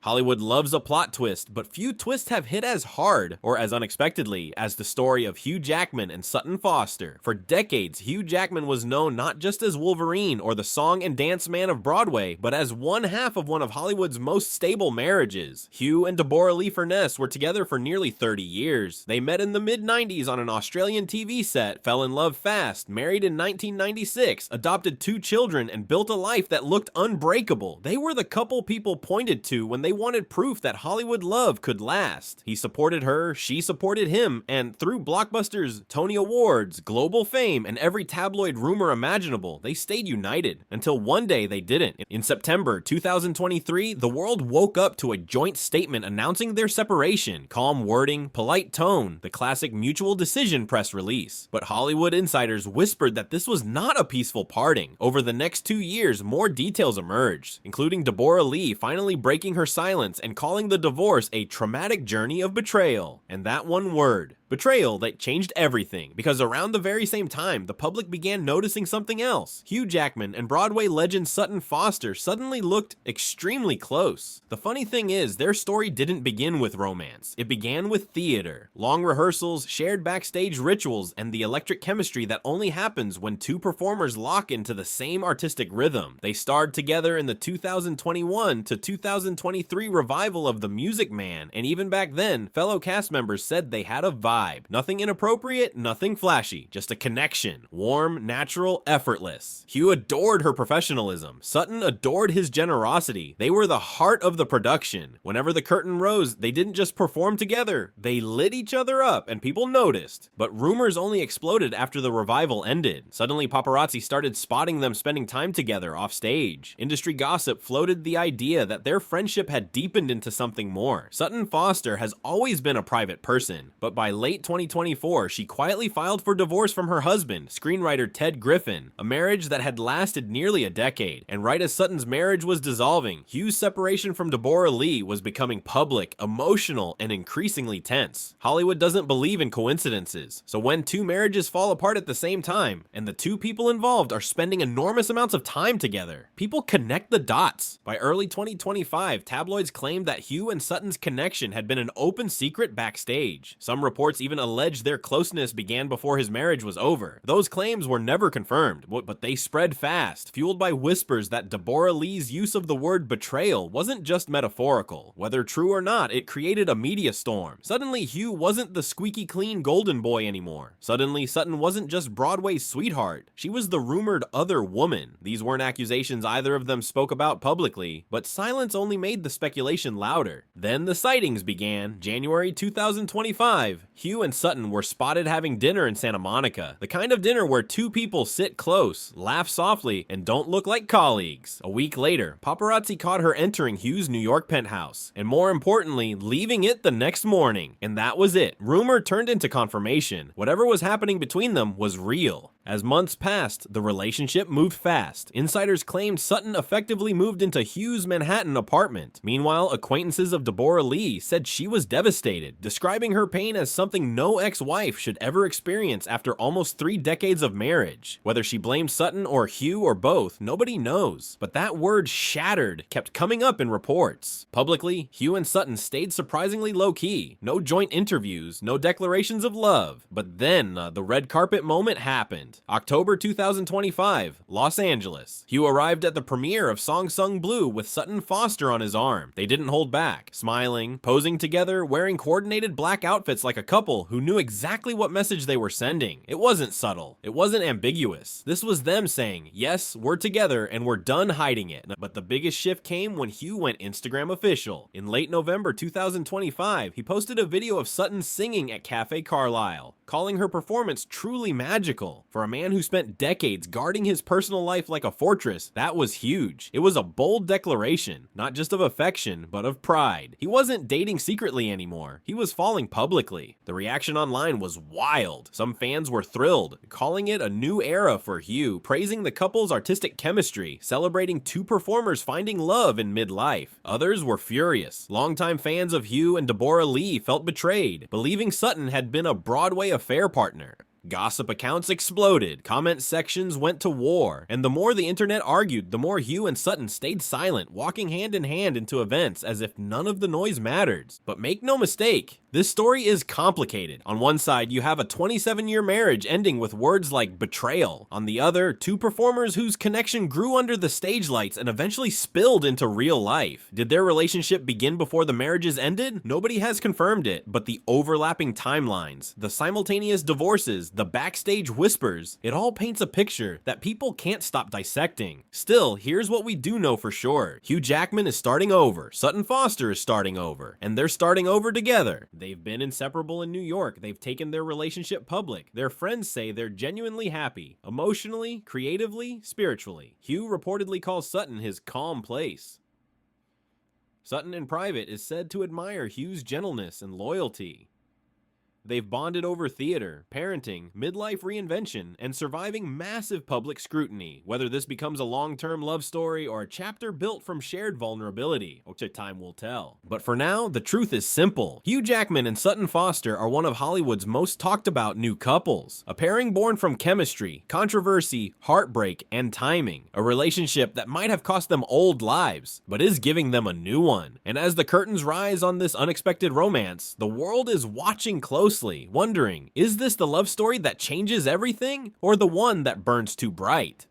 Hollywood loves a plot twist, but few twists have hit as hard or as unexpectedly as the story of Hugh Jackman and Sutton Foster. For decades, Hugh Jackman was known not just as Wolverine or the song and dance man of Broadway, but as one half of one of Hollywood's most stable marriages. Hugh and Deborah Lee Furness were together for nearly 30 years. They met in the mid-90s on an Australian TV set, fell in love fast, married in 1996, adopted 2 children, and built a life that looked unbreakable. They were the couple people pointed to when they wanted proof that Hollywood love could last. He supported her, she supported him, and through blockbusters, Tony Awards, global fame, and every tabloid rumor imaginable, they stayed united. Until one day they didn't. In September 2023, the world woke up to a joint statement announcing their separation. Calm wording, polite tone, the classic mutual decision press release. But Hollywood insiders whispered that this was not a peaceful parting. Over the next 2 years, more details emerged, including Deborah Lee finally breaking her silence and calling the divorce a traumatic journey of betrayal. And that one word, betrayal, that changed everything, because around the very same time, the public began noticing something else. Hugh Jackman and Broadway legend Sutton Foster suddenly looked extremely close. The funny thing is, their story didn't begin with romance. It began with theater. Long rehearsals, shared backstage rituals, and the electric chemistry that only happens when 2 performers lock into the same artistic rhythm. They starred together in the 2021 to 2023 revival of The Music Man, and even back then, fellow cast members said they had a vibe. Nothing inappropriate, nothing flashy, just a connection. Warm, natural, effortless. Hugh adored her professionalism. Sutton adored his generosity. They were the heart of the production. Whenever the curtain rose, they didn't just perform together, they lit each other up and people noticed. But rumors only exploded after the revival ended. Suddenly paparazzi started spotting them spending time together off stage. Industry gossip floated the idea that their friendship had deepened into something more. Sutton Foster has always been a private person, but by late 2024, she quietly filed for divorce from her husband, screenwriter Ted Griffin, a marriage that had lasted nearly a decade. And right as Sutton's marriage was dissolving, Hugh's separation from Deborah Lee was becoming public, emotional, and increasingly tense. Hollywood doesn't believe in coincidences, so when 2 marriages fall apart at the same time, and the 2 people involved are spending enormous amounts of time together, people connect the dots. By early 2025, tabloids claimed that Hugh and Sutton's connection had been an open secret backstage. Some reports even alleged their closeness began before his marriage was over. Those claims were never confirmed, but they spread fast, fueled by whispers that Deborah Lee's use of the word betrayal wasn't just metaphorical. Whether true or not, it created a media storm. Suddenly, Hugh wasn't the squeaky clean golden boy anymore. Suddenly, Sutton wasn't just Broadway's sweetheart. She was the rumored other woman. These weren't accusations either of them spoke about publicly, but silence only made the speculation louder. Then the sightings began. January 2025, Hugh and Sutton were spotted having dinner in Santa Monica, the kind of dinner where 2 people sit close, laugh softly, and don't look like colleagues. A week later, paparazzi caught her entering Hugh's New York penthouse, and more importantly, leaving it the next morning. And that was it. Rumor turned into confirmation. Whatever was happening between them was real. As months passed, the relationship moved fast. Insiders claimed Sutton effectively moved into Hugh's Manhattan apartment. Meanwhile, acquaintances of Deborah Lee said she was devastated, describing her pain as something no ex-wife should ever experience after almost 3 decades of marriage. Whether she blamed Sutton or Hugh or both, nobody knows. But that word shattered kept coming up in reports. Publicly, Hugh and Sutton stayed surprisingly low-key. No joint interviews, no declarations of love. But then, the red carpet moment happened. October 2025, Los Angeles. Hugh arrived at the premiere of Song Sung Blue with Sutton Foster on his arm. They didn't hold back, smiling, posing together, wearing coordinated black outfits like a couple who knew exactly what message they were sending. It wasn't subtle. It wasn't ambiguous. This was them saying, yes, we're together and we're done hiding it. But the biggest shift came when Hugh went Instagram official. In late November 2025, he posted a video of Sutton singing at Cafe Carlyle, calling her performance truly magical. For a man who spent decades guarding his personal life like a fortress, that was huge. It was a bold declaration, not just of affection, but of pride. He wasn't dating secretly anymore. He was falling publicly. The reaction online was wild. Some fans were thrilled, calling it a new era for Hugh, praising the couple's artistic chemistry, celebrating 2 performers finding love in midlife. Others were furious. Longtime fans of Hugh and Deborah Lee felt betrayed, believing Sutton had been a Broadway affair partner. Gossip accounts exploded, comment sections went to war, and the more the internet argued, the more Hugh and Sutton stayed silent, walking hand in hand into events as if none of the noise mattered. But make no mistake, this story is complicated. On one side, you have a 27-year marriage ending with words like betrayal. On the other, two performers whose connection grew under the stage lights and eventually spilled into real life. Did their relationship begin before the marriages ended? Nobody has confirmed it, but the overlapping timelines, the simultaneous divorces, the backstage whispers, it all paints a picture that people can't stop dissecting. Still, here's what we do know for sure. Hugh Jackman is starting over, Sutton Foster is starting over, and they're starting over together. They've been inseparable in New York, they've taken their relationship public. Their friends say they're genuinely happy, emotionally, creatively, spiritually. Hugh reportedly calls Sutton his calm place. Sutton in private is said to admire Hugh's gentleness and loyalty. They've bonded over theater, parenting, midlife reinvention, and surviving massive public scrutiny, whether this becomes a long-term love story or a chapter built from shared vulnerability, which time will tell. But for now, the truth is simple. Hugh Jackman and Sutton Foster are one of Hollywood's most talked about new couples. A pairing born from chemistry, controversy, heartbreak, and timing. A relationship that might have cost them old lives, but is giving them a new one. And as the curtains rise on this unexpected romance, the world is watching closely, wondering, is this the love story that changes everything, or the one that burns too bright?